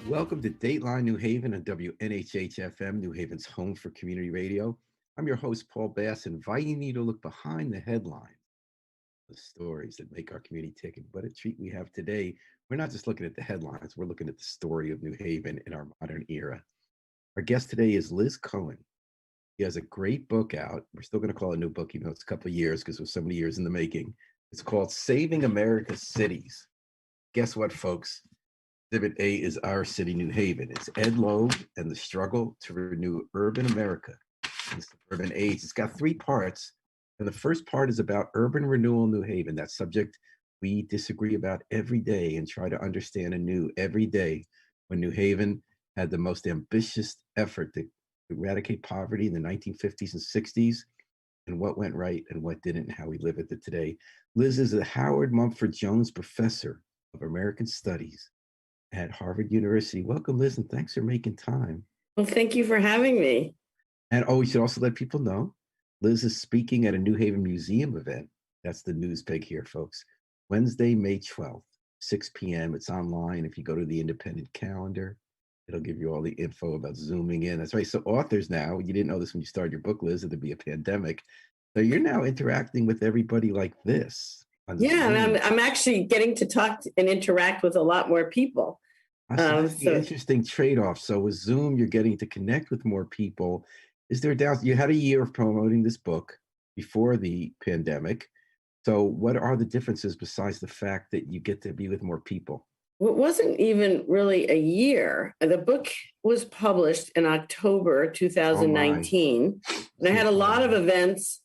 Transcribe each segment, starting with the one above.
Welcome to Dateline New Haven on WNHH-FM, New Haven's home for community radio. I'm your host, Paul Bass, inviting you to look behind the headlines, the stories that make our community tick. And what a treat we have today. We're not just looking at the headlines, we're looking at the story of New Haven in our modern era. Our guest today is Liz Cohen. He has a great book out. We're still going to call it a new book, even though it's a couple of years because it was so many years in the making. It's called Saving America's Cities. Guess what, folks? Exhibit A is our city, New Haven. It's Ed Loeb and the struggle to renew urban America in the suburban age. It's got three parts. And the first part is about urban renewal in New Haven, that subject we disagree about every day and try to understand anew every day, when New Haven had the most ambitious effort to eradicate poverty in the 1950s and 60s, and what went right and what didn't, and how we live with it today. Liz is a Howard Mumford Jones Professor of American Studies at Harvard University. Welcome, Liz, and thanks for making time. Well, thank you for having me. And we should also let people know, Liz is speaking at a New Haven Museum event. That's the news peg here, folks. Wednesday, May 12th, 6 p.m. It's online. If you go to the independent calendar, it'll give you all the info about Zooming in. That's right. So authors now, you didn't know this when you started your book, Liz, there'd be a pandemic. So you're now interacting with everybody like this. Yeah, and I'm actually getting to talk and interact with a lot more people. That's the interesting trade-off. So with Zoom, you're getting to connect with more people. Is there a doubt? You had a year of promoting this book before the pandemic. So what are the differences besides the fact that you get to be with more people? Well, it wasn't even really a year. The book was published in October 2019. And I had a lot of events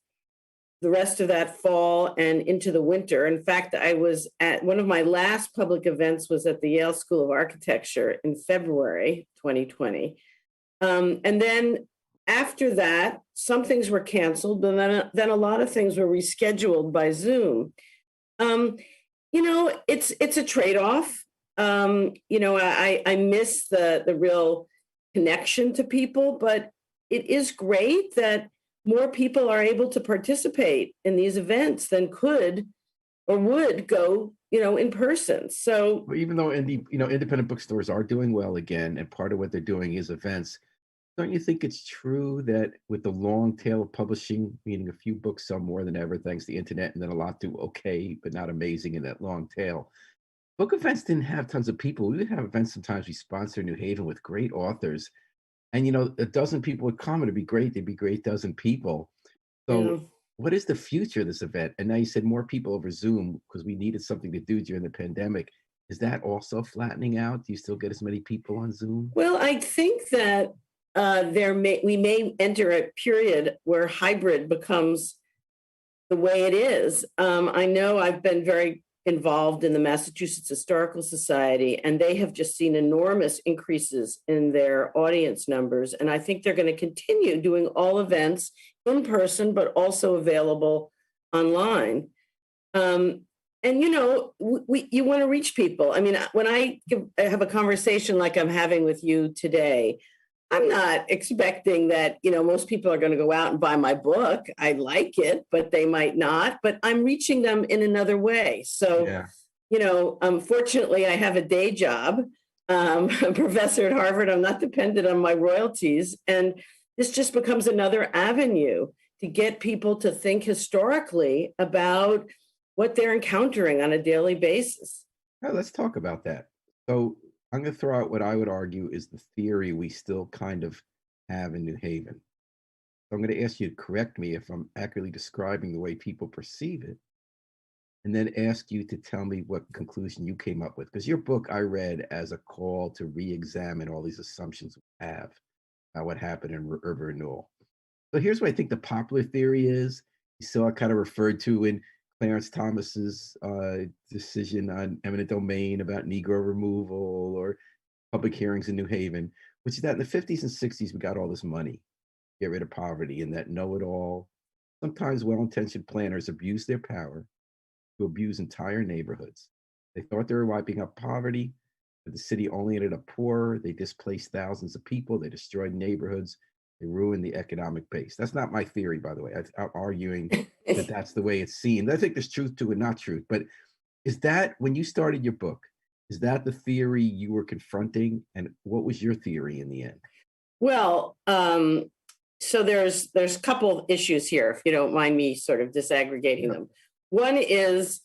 the rest of that fall and into the winter. In fact, I was at one of my last public events was at the Yale School of Architecture in February 2020. And then after that, some things were canceled, but then a lot of things were rescheduled by Zoom. It's a trade-off. I miss the real connection to people, but it is great that more people are able to participate in these events than could or would go, in person. So even though independent bookstores are doing well again, and part of what they're doing is events, don't you think it's true that with the long tail of publishing, meaning a few books sell more than ever thanks to the internet, and then a lot do okay, but not amazing in that long tail? Book events didn't have tons of people. We would have events sometimes we sponsor in New Haven with great authors. And, a dozen people would come. It'd be great. There'd be great dozen people. So what is the future of this event? And now you said more people over Zoom because we needed something to do during the pandemic. Is that also flattening out? Do you still get as many people on Zoom? Well, I think that we may enter a period where hybrid becomes the way it is. I know I've been very involved in the Massachusetts Historical Society, and they have just seen enormous increases in their audience numbers. And I think they're going to continue doing all events in person, but also available online. You want to reach people. I mean, when I have a conversation like I'm having with you today, I'm not expecting that, most people are going to go out and buy my book. I like it, but they might not. But I'm reaching them in another way. So, fortunately, I have a day job. I'm a professor at Harvard. I'm not dependent on my royalties. And this just becomes another avenue to get people to think historically about what they're encountering on a daily basis. Well, let's talk about that. So I'm going to throw out what I would argue is the theory we still kind of have in New Haven. So I'm going to ask you to correct me if I'm accurately describing the way people perceive it, and then ask you to tell me what conclusion you came up with. Because your book I read as a call to re-examine all these assumptions we have about what happened in urban renewal. So here's what I think the popular theory is. You saw it kind of referred to in Clarence Thomas's decision on eminent domain about Negro removal or public hearings in New Haven, which is that in the 50s and 60s, we got all this money, get rid of poverty, and that know-it-all, sometimes well-intentioned planners abused their power to abuse entire neighborhoods. They thought they were wiping out poverty, but the city only ended up poorer. They displaced thousands of people. They destroyed neighborhoods. They ruined the economic base. That's not my theory, by the way. I'm arguing that that's the way it's seen. I think there's truth to it, not truth. But is that, when you started your book, Is that the theory you were confronting? And what was your theory in the end? Well, so there's a couple of issues here, if you don't mind me sort of disaggregating Yeah. them. One is,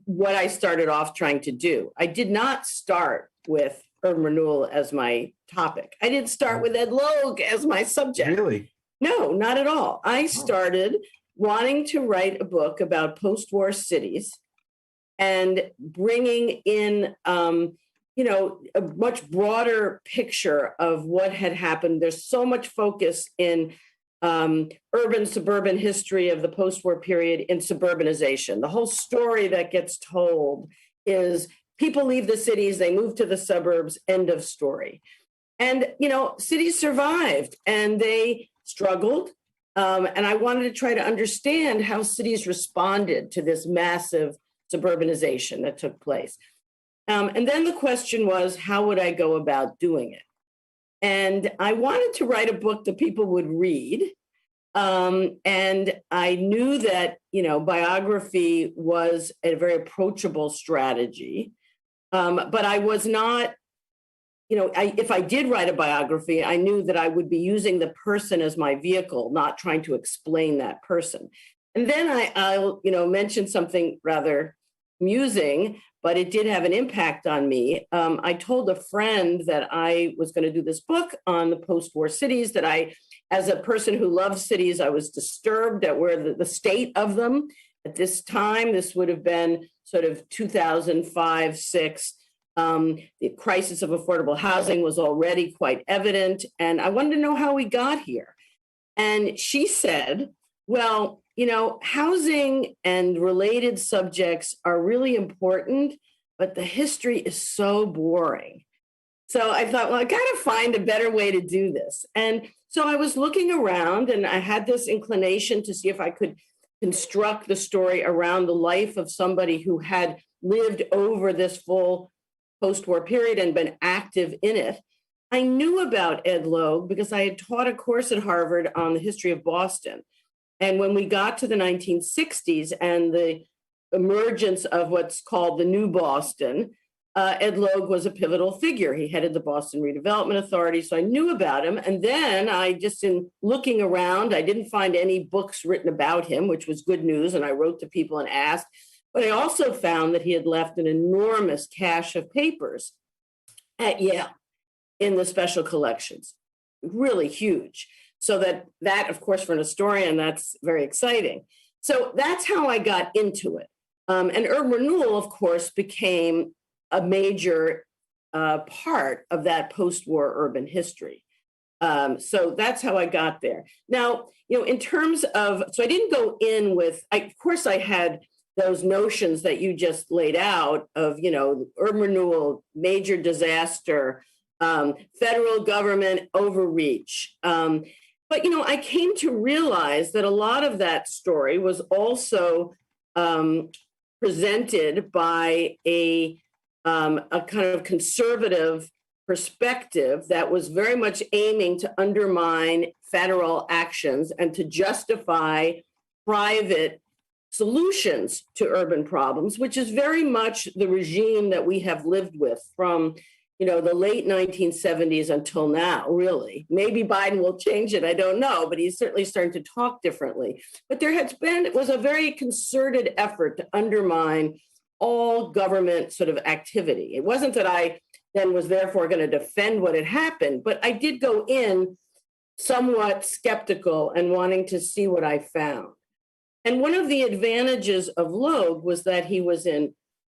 what I started off trying to do. I did not start with urban renewal as my topic. I didn't start with Ed Logue as my subject. Really? No, not at all. I Oh, started wanting to write a book about post-war cities and bringing in, a much broader picture of what had happened. There's so much focus in urban suburban history of the post-war period in suburbanization. The whole story that gets told is people leave the cities, they move to the suburbs, end of story. And, cities survived and they struggled. And I wanted to try to understand how cities responded to this massive suburbanization that took place. And then the question was, how would I go about doing it? And I wanted to write a book that people would read. And I knew that, biography was a very approachable strategy. But I was not, if I did write a biography, I knew that I would be using the person as my vehicle, not trying to explain that person. And then I'll mention something rather amusing, but it did have an impact on me. I told a friend that I was going to do this book on the post-war cities, that as a person who loves cities, I was disturbed at where the state of them at this time. This would have been sort of 2005, 6. The crisis of affordable housing was already quite evident. And I wanted to know how we got here. And she said, well, housing and related subjects are really important, but the history is so boring. So I thought, well, I got to find a better way to do this. And so I was looking around and I had this inclination to see if I could construct the story around the life of somebody who had lived over this full post-war period and been active in it. I knew about Ed Logue because I had taught a course at Harvard on the history of Boston. And when we got to the 1960s and the emergence of what's called the New Boston, Ed Logue was a pivotal figure. He headed the Boston Redevelopment Authority, so I knew about him. And then in looking around, I didn't find any books written about him, which was good news. And I wrote to people and asked. But I also found that he had left an enormous cache of papers at Yale in the special collections, really huge. So that, of course, for an historian, that's very exciting. So that's how I got into it. And urban renewal, of course, became a major part of that post-war urban history. So that's how I got there. Now, in terms of, so I didn't go in with, of course, I had those notions that you just laid out of, urban renewal, major disaster, federal government overreach. But, I came to realize that a lot of that story was also presented by a kind of conservative perspective that was very much aiming to undermine federal actions and to justify private solutions to urban problems, which is very much the regime that we have lived with from the late 1970s until now, really. Maybe Biden will change it, I don't know, but he's certainly starting to talk differently. But it was a very concerted effort to undermine all government sort of activity. It wasn't that I then was therefore going to defend what had happened, but I did go in somewhat skeptical and wanting to see what I found. And one of the advantages of Logue was that he was in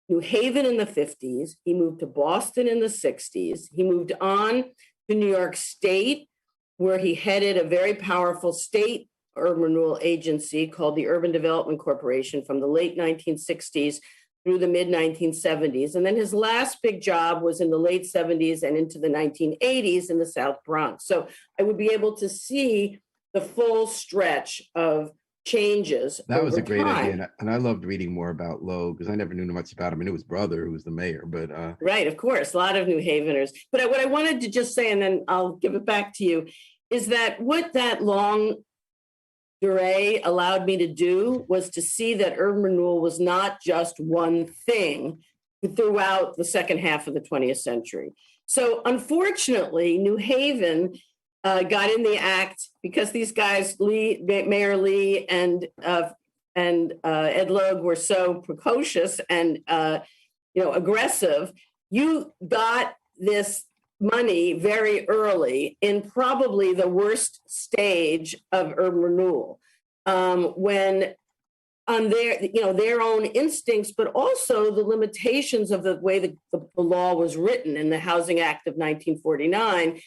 New Haven in the 50s. He moved to Boston in the 60s. He moved on to New York State, where he headed a very powerful state urban renewal agency called the Urban Development Corporation from the late 1960s through the mid 1970s. And then his last big job was in the late 70s and into the 1980s in the South Bronx. So I would be able to see the full stretch of changes. That was a great time. idea. And I loved reading more about Lowe because I never knew much about him. I knew his brother, who was the mayor, but right, of course, a lot of New Haveners. But what I wanted to just say, and then I'll give it back to you, is that what that long durée allowed me to do was to see that urban renewal was not just one thing throughout the second half of the 20th century. So unfortunately, New Haven got in the act because these guys, Mayor Lee and Ed Logue, were so precocious and aggressive. You got this money very early in probably the worst stage of urban renewal, when on their own instincts, but also the limitations of the way the law was written in the Housing Act of 1949,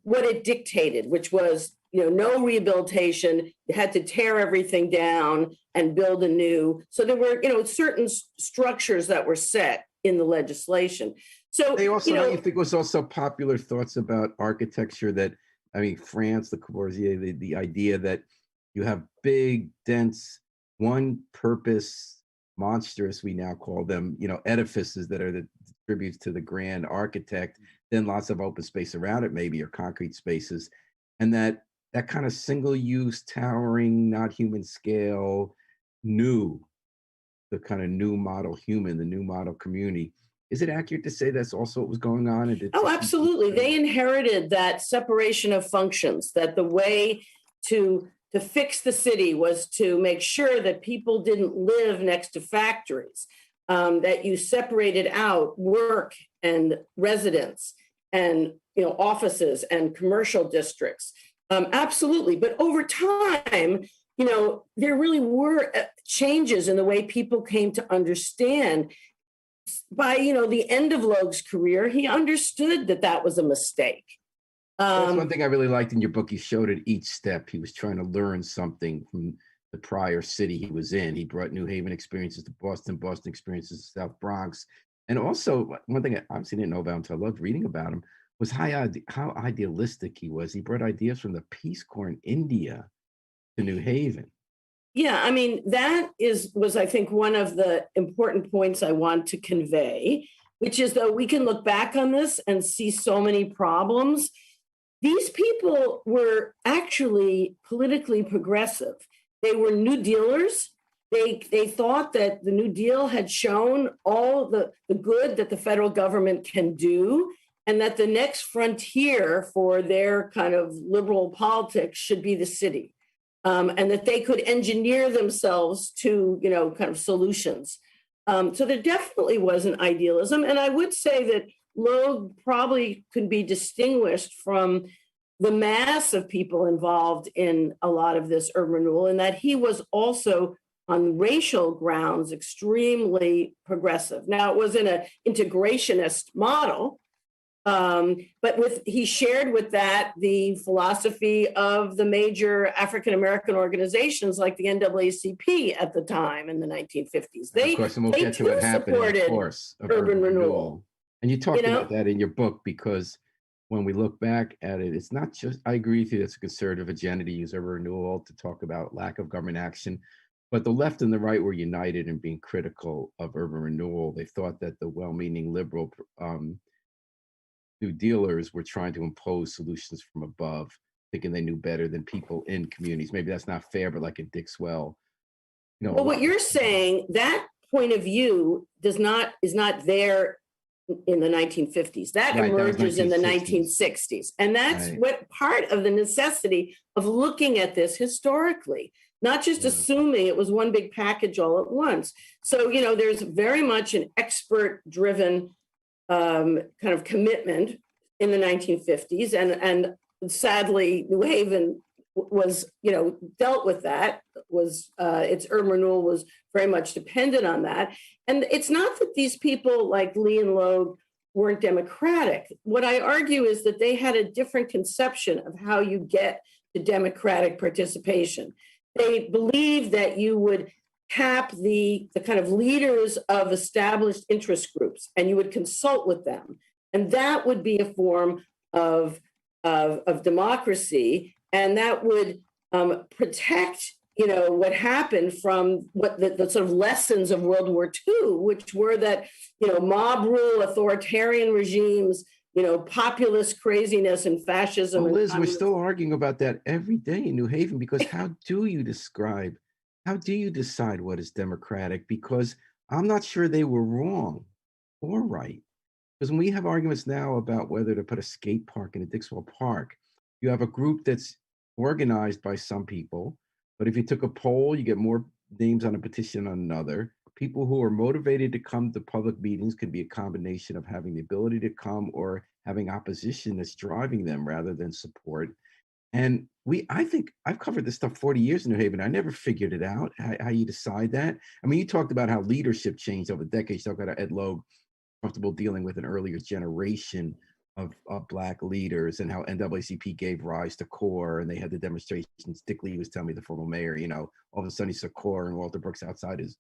what it dictated, which was no rehabilitation. You had to tear everything down and build anew. So there were certain structures that were set in the legislation. So they also, don't you think, was also popular thoughts about architecture that, I mean, France, Le Corbusier, the idea that you have big, dense, one purpose, monstrous, we now call them, edifices that are the tributes to the grand architect, then lots of open space around it, maybe, or concrete spaces. And that kind of single use, towering, not human scale, the kind of new model human, the new model community. Is it accurate to say that's also what was going on? Oh, absolutely. They inherited that separation of functions, that the way to fix the city was to make sure that people didn't live next to factories, that you separated out work and residence and offices and commercial districts. Absolutely. But over time, there really were changes in the way people came to understand. By the end of Logue's career, he understood that was a mistake. That's one thing I really liked in your book. You showed at each step he was trying to learn something from the prior city he was in. He brought New Haven experiences to Boston, Boston experiences to South Bronx. And also, one thing I obviously didn't know about until I loved reading about him was how idealistic he was. He brought ideas from the Peace Corps in India to New Haven. Yeah, I mean, that was, I think, one of the important points I want to convey, which is that we can look back on this and see so many problems. These people were actually politically progressive. They were New Dealers. They thought that the New Deal had shown all the good that the federal government can do, and that the next frontier for their kind of liberal politics should be the city. And that they could engineer themselves to, kind of solutions. So there definitely was an idealism. And I would say that Logue probably could be distinguished from the mass of people involved in a lot of this urban renewal, and that he was also, on racial grounds, extremely progressive. Now, it was in an integrationist model, but he shared with that the philosophy of the major African-American organizations like the NAACP at the time in the 1950s. Of course, and we'll get to what happened, of course, of urban renewal. And you talked about that in your book, because when we look back at it, it's not just, I agree with you, it's a conservative agenda to use urban renewal to talk about lack of government action. But the left and the right were united in being critical of urban renewal. They thought that the well-meaning liberal New Dealers were trying to impose solutions from above, thinking they knew better than people in communities. Maybe that's not fair, but like in Dixwell, well, what you're saying, that point of view is not there in the 1950s. That emerges in the 1960s. And that's what part of the necessity of looking at this historically, not just assuming it was one big package all at once. So, there's very much an expert-driven kind of commitment in the 1950s, and sadly, New Haven was, dealt with that. Its urban renewal was very much dependent on that. And it's not that these people like Lee and Logue weren't democratic. What I argue is that they had a different conception of how you get to democratic participation. They believed that you would tap the kind of leaders of established interest groups, and you would consult with them. And that would be a form of democracy, and that would protect, what happened from what the sort of lessons of World War II, which were that, mob rule, authoritarian regimes, populist craziness and fascism. Well, Liz, we're still arguing about that every day in New Haven, because how do you decide what is democratic? Because I'm not sure they were wrong. or right. Because when we have arguments now about whether to put a skate park in a Dixwell Park, you have a group that's organized by some people, but if you took a poll, you get more names on a petition on another. People who are motivated to come to public meetings could be a combination of having the ability to come or having opposition that's driving them rather than support. And I think I've covered this stuff 40 years in New Haven. I never figured it out, how you decide that. I mean, you talked about how leadership changed over decades. You talked about Ed Loeb comfortable dealing with an earlier generation of Black leaders and how NAACP gave rise to CORE and they had the demonstrations. Dick Lee was telling me, the former mayor, all of a sudden he saw CORE and Walter Brooks outside his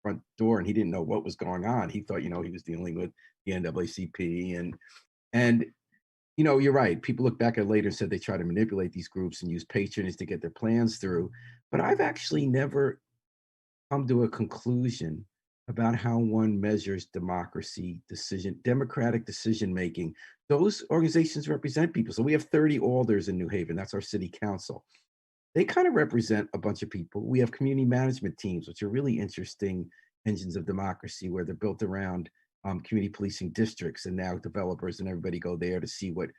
front door and he didn't know what was going on. He thought, he was dealing with the NAACP and you're right. People look back at it later and said they try to manipulate these groups and use patronage to get their plans through. But I've actually never come to a conclusion about how one measures democratic decision making. Those organizations represent people. So we have 30 alders in New Haven. That's our city council. They kind of represent a bunch of people. We have community management teams, which are really interesting engines of democracy where they're built around community policing districts, and now developers and everybody go there to see what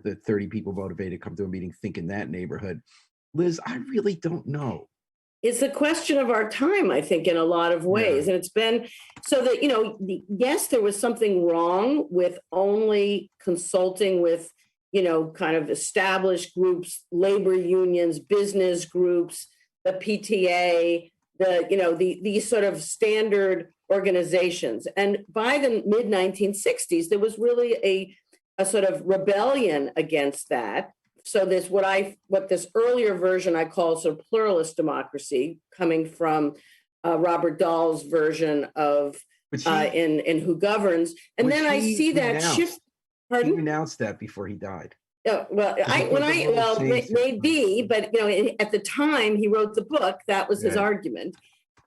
the 30 people motivated come to a meeting think in that neighborhood. Liz, I really don't know. It's a question of our time, I think, in a lot of ways. Yeah. And it's been so that, yes, there was something wrong with only consulting with, kind of established groups, labor unions, business groups, the PTA, these sort of standard organizations. And by the mid 1960s, there was really a sort of rebellion against that. So this what this earlier version I call sort of pluralist democracy, coming from Robert Dahl's version of in Who Governs, and then I see that shift. Pardon? He announced that before he died. Maybe, but at the time he wrote the book, that was his argument.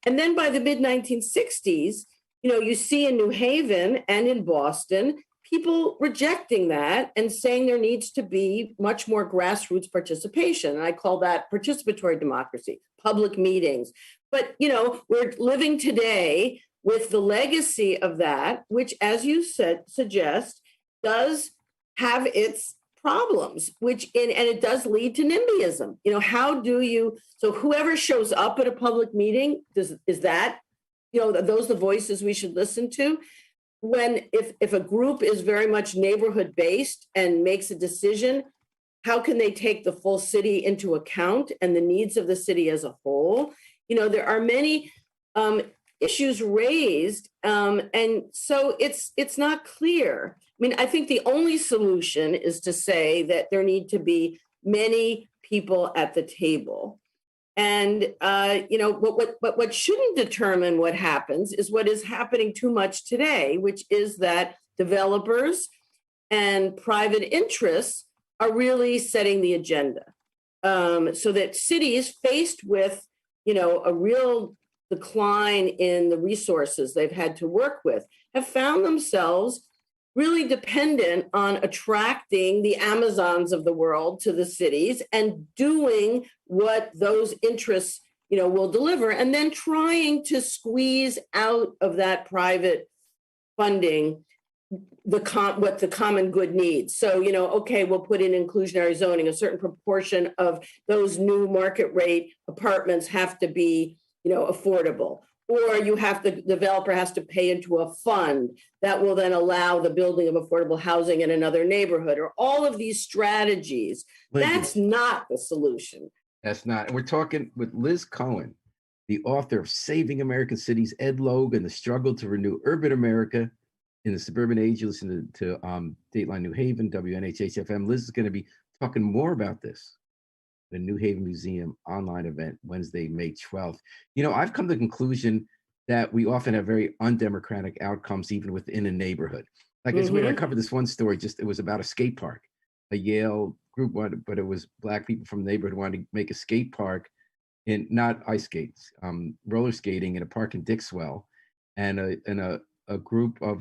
And then by the mid 1960s, you see in New Haven and in Boston, people rejecting that and saying there needs to be much more grassroots participation. And I call that participatory democracy, public meetings. But, we're living today with the legacy of that, which, as you suggest, does have its problems, and it does lead to NIMBYism. How do you, so whoever shows up at a public meeting, is that, those the voices we should listen to? If a group is very much neighborhood based and makes a decision, how can they take the full city into account and the needs of the city as a whole? There are many issues raised, and so it's not clear. I mean, I think the only solution is to say that there need to be many people at the table. And, what shouldn't determine what happens is what is happening too much today, which is that developers and private interests are really setting the agenda. So that cities faced with, a real decline in the resources they've had to work with have found themselves really dependent on attracting the Amazons of the world to the cities and doing what those interests, will deliver, and then trying to squeeze out of that private funding what the common good needs. So, okay, we'll put in inclusionary zoning. A certain proportion of those new market rate apartments have to be, affordable. Or the developer has to pay into a fund that will then allow the building of affordable housing in another neighborhood, or all of these strategies. That's not the solution. That's not. And we're talking with Liz Cohen, the author of Saving American Cities, Ed Loeb, and the Struggle to Renew Urban America in the Suburban Age. You listen to Dateline New Haven, WNHH-FM. Liz is going to be talking more about this. The New Haven Museum online event, Wednesday, May 12th. I've come to the conclusion that we often have very undemocratic outcomes, even within a neighborhood. Like I covered this one story, it was about a skate park. A Yale group wanted, but it was Black people from the neighborhood wanted to make a skate park not ice skates, roller skating in a park in Dixwell. And a group of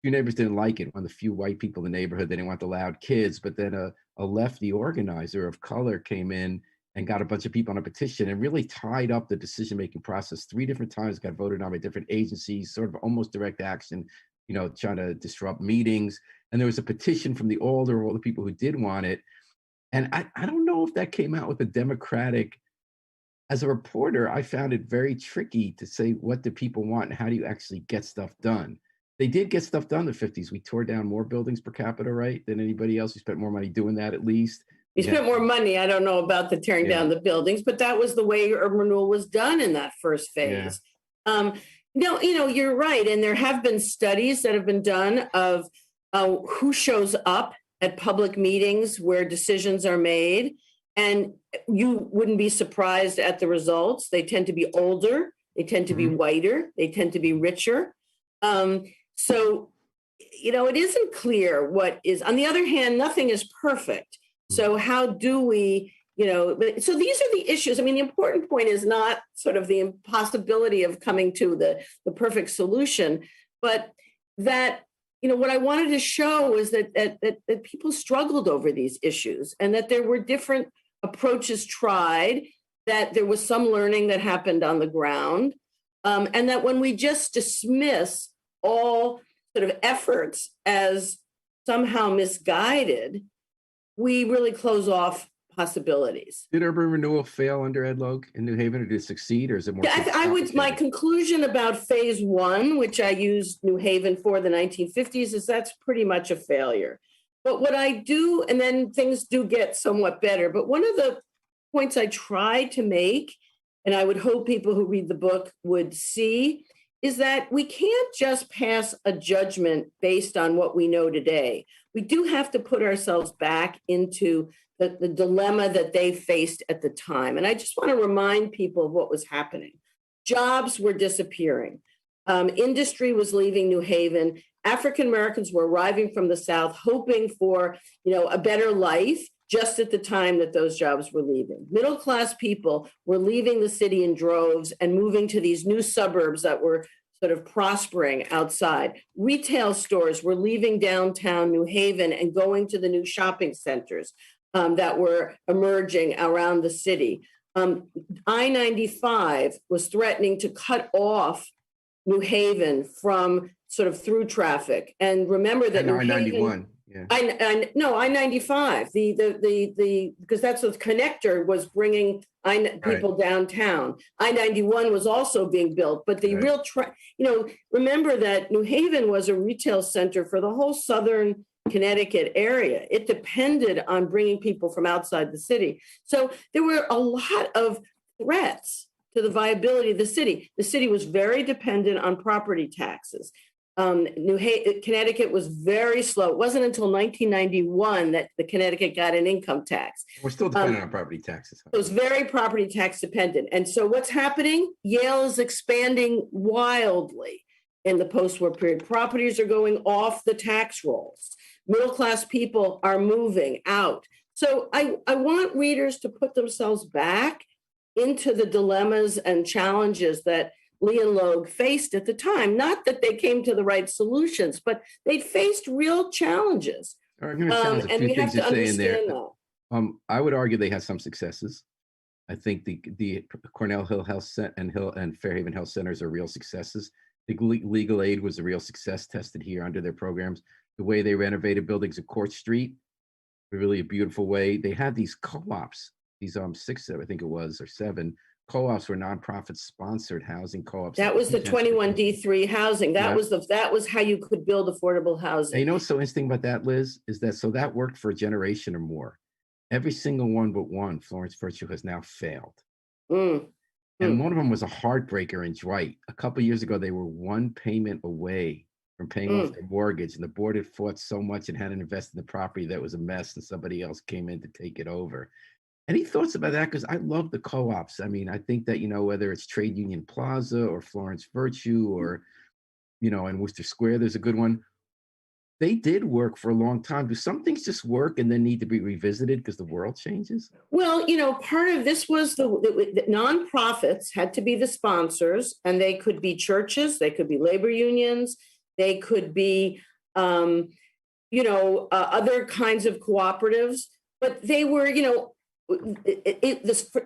few neighbors didn't like it. One of the few white people in the neighborhood, they didn't want the loud kids, but then a lefty organizer of color came in and got a bunch of people on a petition and really tied up the decision-making process. 3 different times got voted on by different agencies, sort of almost direct action. trying to disrupt meetings. And there was a petition from the all the people who did want it. And I don't know if that came out with a Democratic. As a reporter, I found it very tricky to say what do people want and how do you actually get stuff done. They did get stuff done in the 50s. We tore down more buildings per capita, right, than anybody else. We spent more money doing that at least. We spent more money. I don't know about the tearing down the buildings, but that was the way urban renewal was done in that first phase. No, you're right. And there have been studies that have been done of who shows up at public meetings where decisions are made. And you wouldn't be surprised at the results. They tend to be older. They tend to be whiter. They tend to be richer. So, it isn't clear what is. On the other hand, nothing is perfect. So how do we, so these are the issues. I mean, the important point is not sort of the impossibility of coming to the perfect solution, but that, what I wanted to show is that people struggled over these issues and that there were different approaches tried, that there was some learning that happened on the ground, and that when we just dismiss all sort of efforts as somehow misguided, we really close off possibilities. Did urban renewal fail under Ed Logue in New Haven, or did it succeed, or is it more? My conclusion about phase one, which I used New Haven for the 1950s, is that's pretty much a failure. But what I do, and then things do get somewhat better, but one of the points I try to make, and I would hope people who read the book would see, is that we can't just pass a judgment based on what we know today. We do have to put ourselves back into the dilemma that they faced at the time. And I just want to remind people of what was happening. Jobs were disappearing. Industry was leaving New Haven. African Americans were arriving from the South, hoping for, a better life just at the time that those jobs were leaving. Middle-class people were leaving the city in droves and moving to these new suburbs that were sort of prospering outside. Retail stores were leaving downtown New Haven and going to the new shopping centers that were emerging around the city. I-95 was threatening to cut off New Haven from sort of through traffic. And remember that I-91. Yeah. I-95, because that's what the connector was bringing people downtown. I-91 was also being built, but the real, remember that New Haven was a retail center for the whole southern Connecticut area. It depended on bringing people from outside the city. So there were a lot of threats to the viability of the city. The city was very dependent on property taxes. Connecticut was very slow. It wasn't until 1991 that the Connecticut got an income tax. We're still dependent on property taxes. It was very property tax dependent. And so what's happening? Yale is expanding wildly in the post-war period. Properties are going off the tax rolls. Middle-class people are moving out. So I want readers to put themselves back into the dilemmas and challenges that Lee and Logue faced at the time. Not that they came to the right solutions, but they faced real challenges. I'm going to challenge a few things you're saying there. That. I would argue they had some successes. I think the Cornell Hill Health and Fairhaven Health Centers are real successes. The legal aid was a real success tested here under their programs. The way they renovated buildings at Court Street, really a beautiful way. They had these co-ops, these 6, I think it was, or 7 co-ops were nonprofit sponsored housing co-ops. That was the 21D3 housing. That was how you could build affordable housing. And you know what's so interesting about that, Liz, is that so that worked for a generation or more. Every single one but one, Florence Virtue, has now failed. And one of them was a heartbreaker in Dwight. A couple of years ago, they were one payment away from paying off their mortgage, and the board had fought so much and hadn't invested in the property that was a mess, and somebody else came in to take it over. Any thoughts about that? Because I love the co-ops. I mean, I think that, whether it's Trade Union Plaza or Florence Virtue or, in Worcester Square, there's a good one. They did work for a long time. Do some things just work and then need to be revisited because the world changes? Well, part of this was the nonprofits had to be the sponsors, and they could be churches, they could be labor unions, they could be, other kinds of cooperatives, but they were, there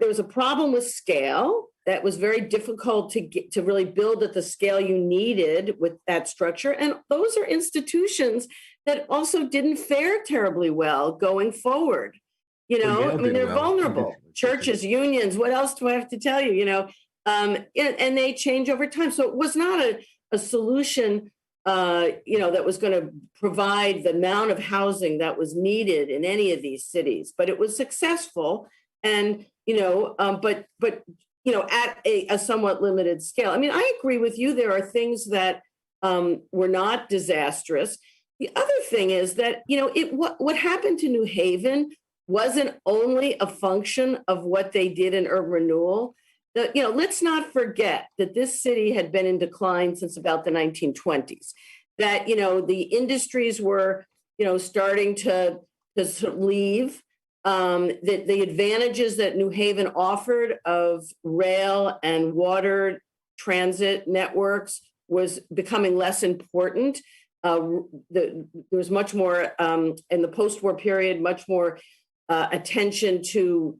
was a problem with scale. that was very difficult to get to really build at the scale you needed with that structure. And those are institutions that also didn't fare terribly well going forward. Well, I Yale mean, did they're well. vulnerable. Churches, unions, what else do I have to tell you? And they change over time. So it was not a solution, that was going to provide the amount of housing that was needed in any of these cities, but it was successful. And, at a somewhat limited scale. I mean, I agree with you. There are things that were not disastrous. The other thing is that, what happened to New Haven wasn't only a function of what they did in urban renewal. Let's not forget that this city had been in decline since about the 1920s, that, the industries were, starting to sort of leave. The advantages that New Haven offered of rail and water transit networks was becoming less important. There was much more in the post-war period, much more attention to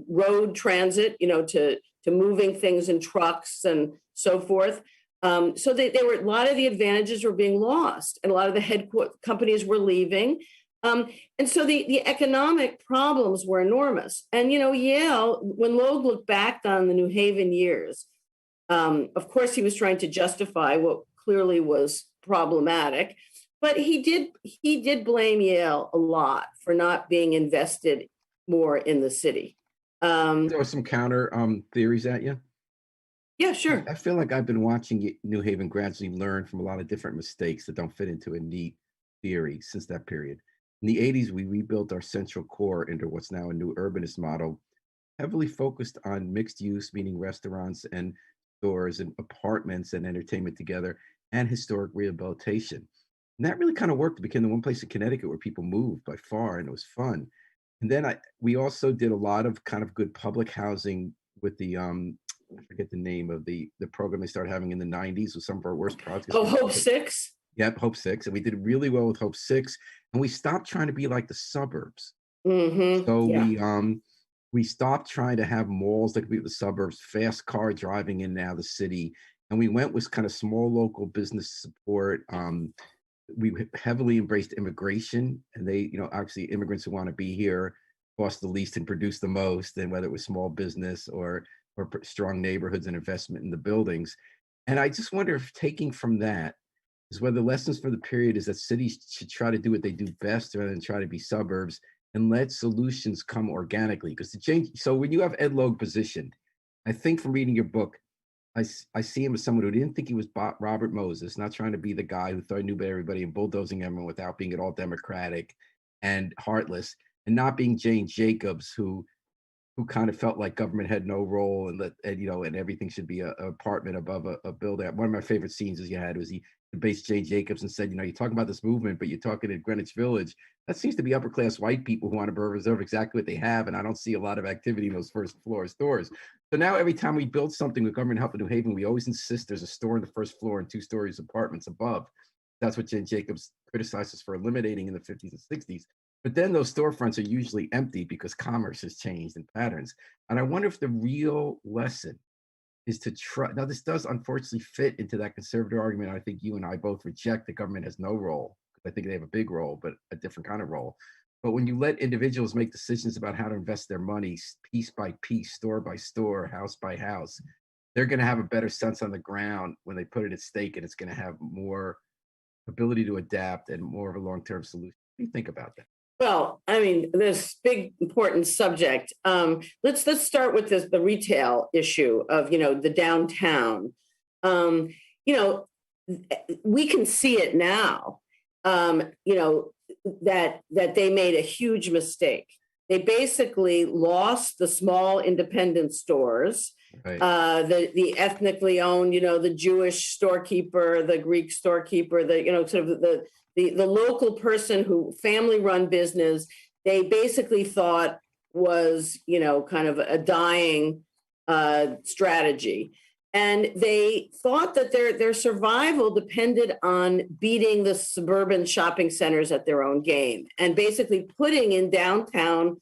road transit, to moving things in trucks and so forth. So they were a lot of the advantages were being lost, and a lot of the companies were leaving. And so the economic problems were enormous. And, Yale, when Logue looked back on the New Haven years, of course, he was trying to justify what clearly was problematic, but he did blame Yale a lot for not being invested more in the city. There were some counter theories at you. Yeah, sure. I feel like I've been watching New Haven gradually learn from a lot of different mistakes that don't fit into a neat theory since that period. In the 80s, we rebuilt our central core into what's now a new urbanist model, heavily focused on mixed use, meaning restaurants and stores and apartments and entertainment together, and historic rehabilitation. And that really kind of worked. It became the one place in Connecticut where people moved by far, and it was fun. And then we also did a lot of kind of good public housing with the I forget the name of the program they started having in the 90s with some of our worst projects. Oh, Hope 6? Yep, Hope 6. And we did really well with Hope 6. And we stopped trying to be like the suburbs. Mm-hmm. So Yeah. we stopped trying to have malls that could be the suburbs, fast car driving in now the city. And we went with kind of small local business support. We heavily embraced immigration, and they, actually immigrants who want to be here cost the least and produce the most, and whether it was small business or strong neighborhoods and investment in the buildings. And I just wonder if taking from that is whether the lessons for the period is that cities should try to do what they do best rather than try to be suburbs and let solutions come organically. Because the change, so when you have Ed Logue positioned, I think from reading your book, I see him as someone who didn't think he was Robert Moses, not trying to be the guy who thought he knew about everybody and bulldozing everyone without being at all democratic and heartless, and not being Jane Jacobs, who kind of felt like government had no role and everything should be a apartment above a building. One of my favorite scenes was he based Jane Jacobs and said, you're talking about this movement, but you're talking in Greenwich Village. That seems to be upper class white people who want to preserve exactly what they have. And I don't see a lot of activity in those first floor stores. So now every time we build something with government help in New Haven, we always insist there's a store on the first floor and 2 stories apartments above. That's what Jane Jacobs criticizes for eliminating in the 50s and 60s. But then those storefronts are usually empty because commerce has changed in patterns. And I wonder if the real lesson is to try. Now, this does unfortunately fit into that conservative argument. I think you and I both reject that government has no role. I think they have a big role, but a different kind of role. But when you let individuals make decisions about how to invest their money piece by piece, store by store, house by house, they're going to have a better sense on the ground when they put it at stake, and it's going to have more ability to adapt and more of a long-term solution. What do you think about that? Well, I mean, this big important subject. Let's start with the retail issue of the downtown. We can see it now. That they made a huge mistake. They basically lost the small independent stores, Right. The ethnically owned, the Jewish storekeeper, the Greek storekeeper, sort of the local person who family run business. They basically thought was, kind of a dying strategy. And they thought that their survival depended on beating the suburban shopping centers at their own game and basically putting in downtown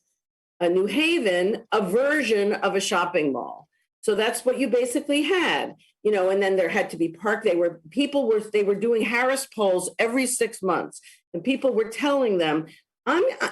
New Haven a version of a shopping mall. So that's what you basically had, and then there had to be park. They were doing Harris polls every 6 months, and people were telling them,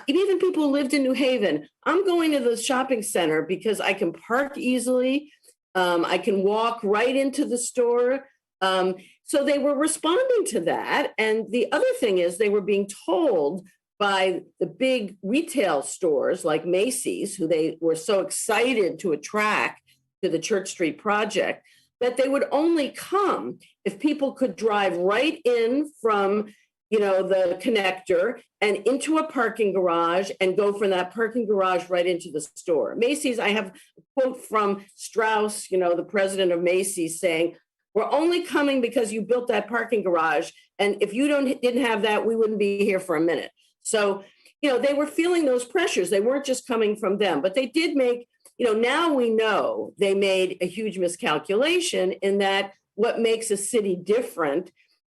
even people who lived in New Haven, I'm going to the shopping center because I can park easily. I can walk right into the store. So they were responding to that. And the other thing is they were being told by the big retail stores like Macy's, who they were so excited to attract to the Church Street project, that they would only come if people could drive right in from, the connector and into a parking garage and go from that parking garage right into the store. Macy's, I have a quote from Strauss, the president of Macy's, saying, "We're only coming because you built that parking garage. And if you didn't have that, we wouldn't be here for a minute." So, they were feeling those pressures. They weren't just coming from them, but they did make, now we know they made a huge miscalculation in that what makes a city different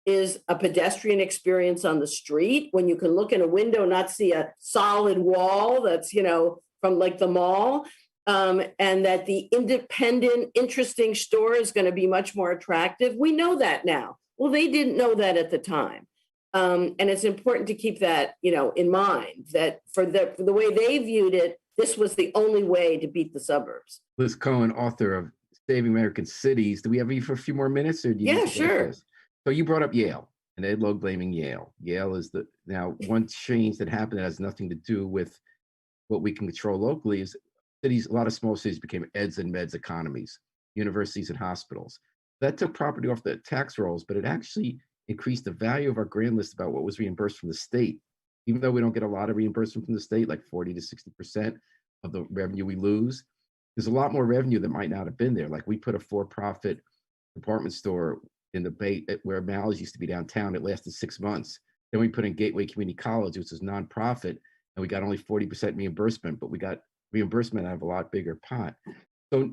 is a pedestrian experience on the street, when you can look in a window, not see a solid wall that's, from like the mall, and that the independent, interesting store is going to be much more attractive. We know that now. Well, they didn't know that at the time. And it's important to keep that, in mind, that for the way they viewed it, this was the only way to beat the suburbs. Liz Cohen, author of Saving American Cities. Do we have you for a few more minutes, or do you? Yeah, sure. So you brought up Yale and Ed Lowe blaming Yale. Yale is now one change that happened that has nothing to do with what we can control locally is cities. A lot of small cities became eds and meds economies, universities and hospitals. That took property off the tax rolls, but it actually increased the value of our grand list about what was reimbursed from the state. Even though we don't get a lot of reimbursement from the state, like 40 to 60% of the revenue we lose, there's a lot more revenue that might not have been there. Like we put a for-profit department store in the Bay where Mal's used to be downtown. It lasted 6 months. Then we put in Gateway Community College, which is nonprofit, and we got only 40% reimbursement, but we got reimbursement out of a lot bigger pot. So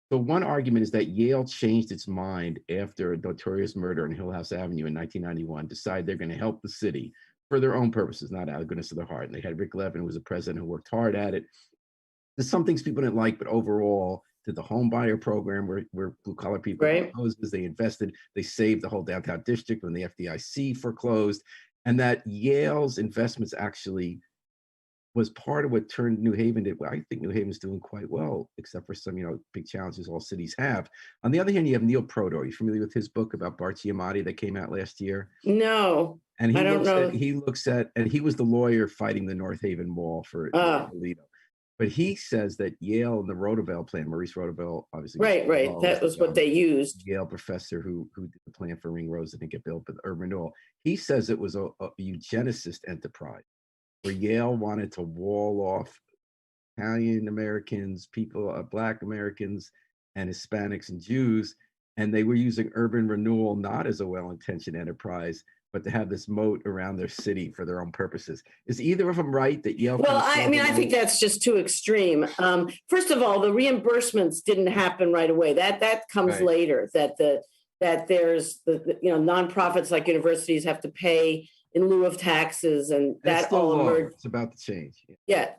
one argument is that Yale changed its mind after a notorious murder on Hill House Avenue in 1991, decided they're going to help the city for their own purposes, not out of goodness of their heart. And they had Rick Levin, who was a president who worked hard at it. There's some things people didn't like, but overall, did the home buyer program where blue collar people houses, they invested, they saved the whole downtown district when the FDIC foreclosed, and that Yale's investments actually was part of what turned New Haven to, I think New Haven's doing quite well, except for some, big challenges all cities have. On the other hand, you have Neil Prodor. Are you familiar with his book about Bart Giamatti that came out last year? No, and I don't know. He looks at, and he was the lawyer fighting the North Haven Mall for Alito. But he says that Yale and the Roosevelt plan, Maurice Roosevelt, obviously. Right. That was what they used. Yale professor who did the plan for Ring Road that didn't get built, but urban renewal. He says it was a eugenicist enterprise where Yale wanted to wall off Italian Americans, people, Black Americans, and Hispanics and Jews. And they were using urban renewal not as a well-intentioned enterprise, but to have this moat around their city for their own purposes. Is either of them right that Yale? Well, I think that's just too extreme. First of all, the reimbursements didn't happen right away. That comes later. That there's the nonprofits like universities have to pay in lieu of taxes, and that all emerged. It's about to change. Yeah,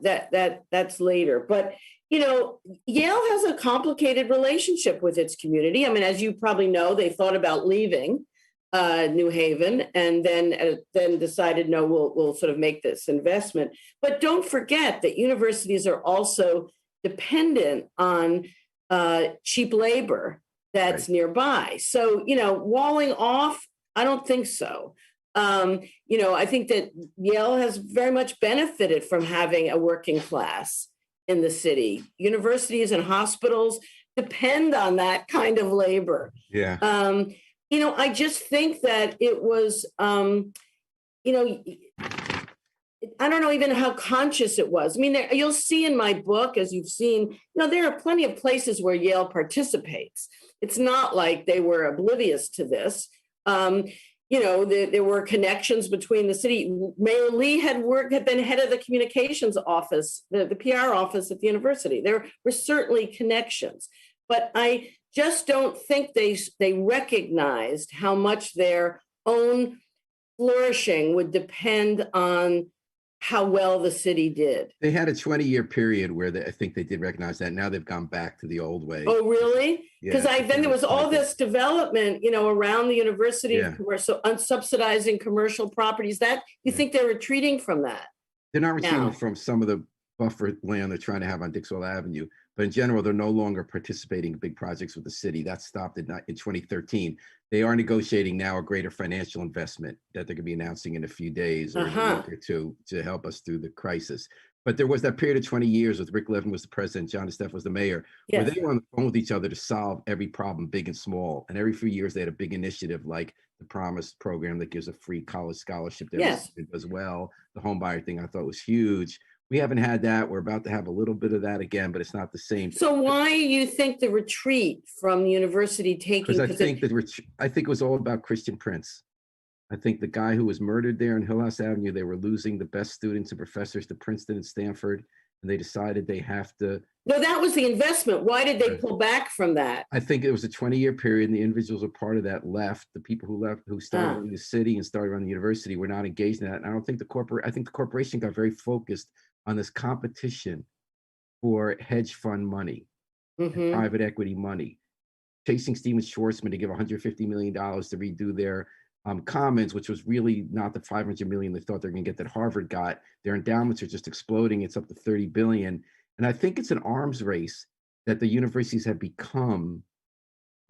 that's later. But Yale has a complicated relationship with its community. I mean, as you probably know, they thought about leaving New Haven, and then decided, no, we'll sort of make this investment. But don't forget that universities are also dependent on cheap labor that's nearby. So, walling off, I don't think so. I think that Yale has very much benefited from having a working class in the city. Universities and hospitals depend on that kind of labor. Yeah. I just think that it was, I don't know even how conscious it was. I mean, you'll see in my book, as you've seen, there are plenty of places where Yale participates. It's not like they were oblivious to this. There were connections between the city. Mayor Lee had been head of the communications office, the PR office at the university. There were certainly connections, but I just don't think they recognized how much their own flourishing would depend on how well the city did. They had a 20-year period where I think they did recognize that. Now they've gone back to the old way. Oh, really? Yeah, Because then there was all this development, around the university of Yeah. commercial, unsubsidizing commercial properties. That you Yeah. think they're retreating from that? They're not retreating Now. from some of the buffer land they're trying to have on Dixwell Avenue, but in general, they're no longer participating in big projects with the city. That stopped in 2013. They are negotiating now a greater financial investment that they're going to be announcing in a few days or in a week or two to help us through the crisis. But there was that period of 20 years with Rick Levin was the president, John DeStefano was the mayor, where Yes. they were on the phone with each other to solve every problem, big and small. And every few years, they had a big initiative like the Promise program that gives a free college scholarship to every Yes. student as well. The home buyer thing I thought was huge. We haven't had that. We're about to have a little bit of that again, but it's not the same. So why you think the retreat from the university taking? Because I think it was all about Christian Prince. I think the guy who was murdered there in Hill House Avenue, they were losing the best students and professors to Princeton and Stanford, and they decided they have to. No, that was the investment. Why did they pull back from that? I think it was a 20-year period, and the individuals who were part of that left. The people who left, who started in the city and started running the university, were not engaged in that. And I don't think I think the corporation got very focused on this competition for hedge fund money, and private equity money, chasing Steven Schwarzman to give $150 million to redo their commons, which was really not the $500 million they thought they're going to get that Harvard got. Their endowments are just exploding. It's up to $30 billion. And I think it's an arms race that the universities have become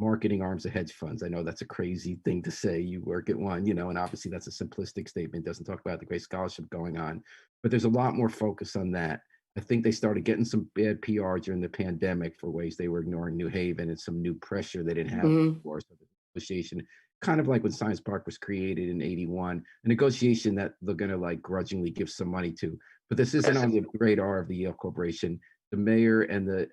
marketing arms of hedge funds. I know that's a crazy thing to say. You work at one, and obviously that's a simplistic statement. It doesn't talk about the great scholarship going on, but there's a lot more focus on that. I think they started getting some bad PR during the pandemic for ways they were ignoring New Haven and some new pressure they didn't have before. So the negotiation, kind of like when Science Park was created in '81, a negotiation that they're going to like grudgingly give some money to. But this isn't on the radar of the Yale Corporation. The mayor and the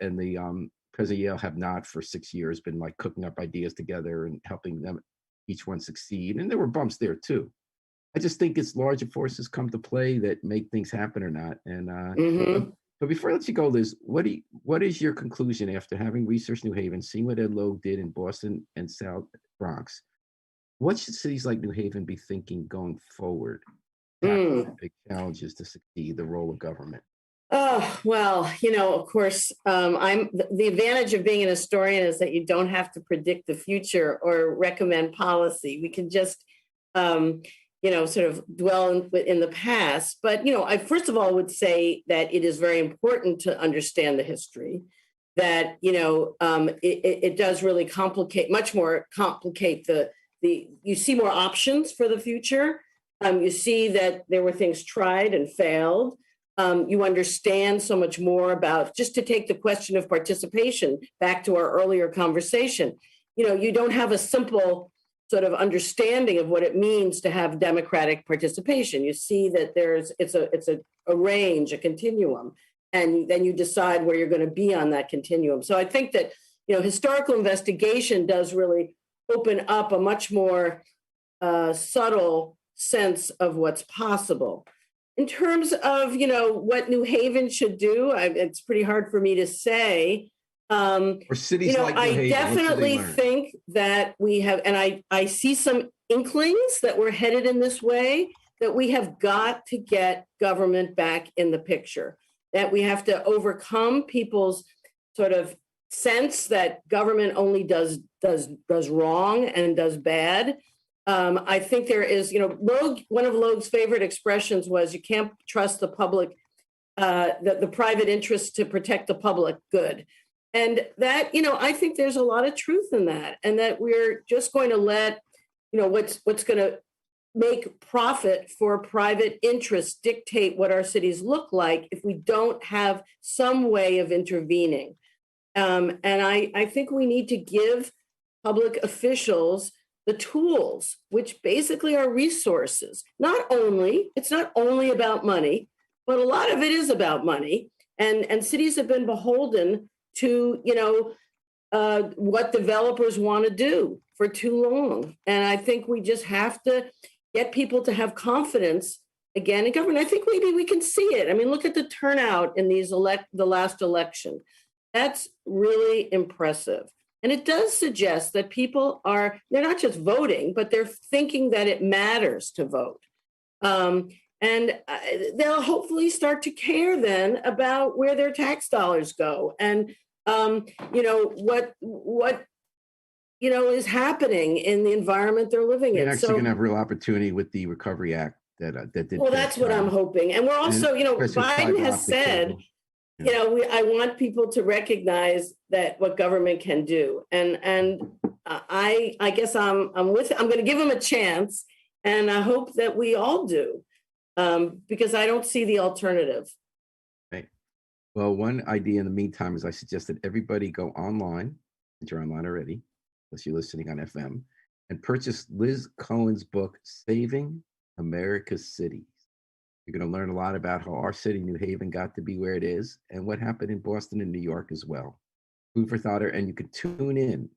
president of Yale have not for 6 years been like cooking up ideas together and helping them each one succeed. And there were bumps there too. I just think it's larger forces come to play that make things happen or not. And but before I let you go, Liz, what is your conclusion after having researched New Haven, seeing what Ed Logue did in Boston and South Bronx? What should cities like New Haven be thinking going forward? Big challenges to succeed, the role of government. Oh, well, of course, the advantage of being an historian is that you don't have to predict the future or recommend policy. We can just, sort of dwell in the past. But, I first of all would say that it is very important to understand the history, that, it does really much more complicate you see more options for the future. You see that there were things tried and failed. You understand so much more about, just to take the question of participation back to our earlier conversation, you don't have a simple sort of understanding of what it means to have democratic participation. You see that it's a range, a continuum, and then you decide where you're going to be on that continuum. So I think that, historical investigation does really open up a much more subtle sense of what's possible. In terms of, what New Haven should do, it's pretty hard for me to say. Or cities like New Haven, I definitely think that we have, and I see some inklings that we're headed in this way, that we have got to get government back in the picture, that we have to overcome people's sort of sense that government only does wrong and does bad. I think there is, one of Logue's favorite expressions was, you can't trust the public, the private interest to protect the public good. And that, I think there's a lot of truth in that, and that we're just going to let, what's going to make profit for private interests dictate what our cities look like if we don't have some way of intervening. And I think we need to give public officials the tools, which basically are resources. It's not only about money, but a lot of it is about money. And cities have been beholden to, what developers want to do for too long. And I think we just have to get people to have confidence again in government. I think maybe we can see it. I mean, look at the turnout in the last election. That's really impressive. And it does suggest that people they're not just voting, but they're thinking that it matters to vote. And they'll hopefully start to care then about where their tax dollars go, and what is happening in the environment they're living We're in. actually going So, to have real opportunity with the Recovery Act that did well, that's pass what I'm Congress, hoping. And we're and also, especially with Biden fiber has optic said, cable. Yeah. I want people to recognize that what government can do. And I guess I'm going to give them a chance, and I hope that we all do, because I don't see the alternative. Right. Well, one idea in the meantime is I suggest that everybody go online, if you're online already, unless you're listening on FM, and purchase Liz Cohen's book, Saving America's Cities. You're going to learn a lot about how our city, New Haven, got to be where it is and what happened in Boston and New York as well. Food for thought, and you can tune in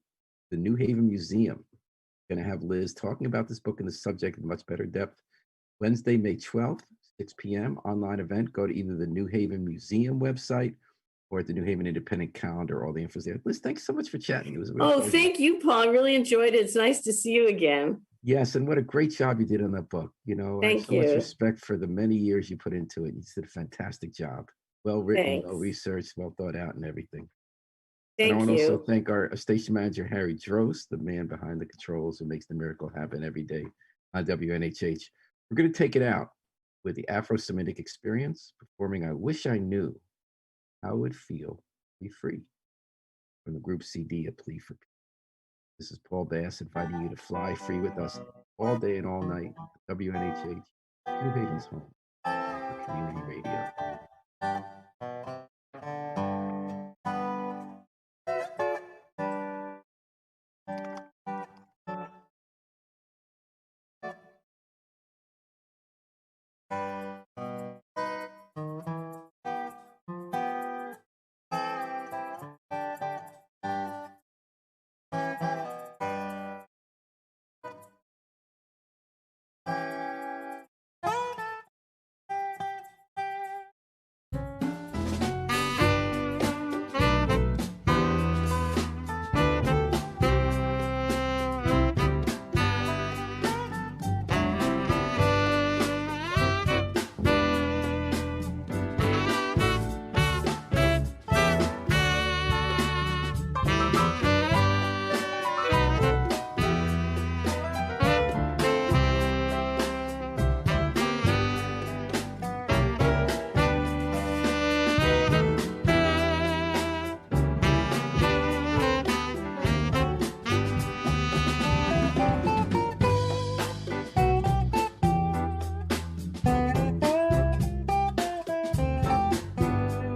the New Haven Museum. Going to have Liz talking about this book and the subject in much better depth. Wednesday, May 12th, 6 p.m. online event. Go to either the New Haven Museum website or at the New Haven Independent calendar. All the info's there. Liz, thanks so much for chatting. It was a real pleasure. Thank you, Paul. I really enjoyed it. It's nice to see you again. Yes, and what a great job you did on that book. I have Thank so much you. respect for the many years you put into it. You did a fantastic job. Well written, well Thanks. researched, well thought out, and everything. And I Thank want to also you. thank our station manager, Harry Drost, the man behind the controls who makes the miracle happen every day on WNHH. We're going to take it out with the Afro-Semitic Experience performing I Wish I Knew How It Would Feel to Be Free from the group CD, A Plea for Peace. This is Paul Bass inviting you to fly free with us all day and all night at WNHH, New Haven's home for community radio.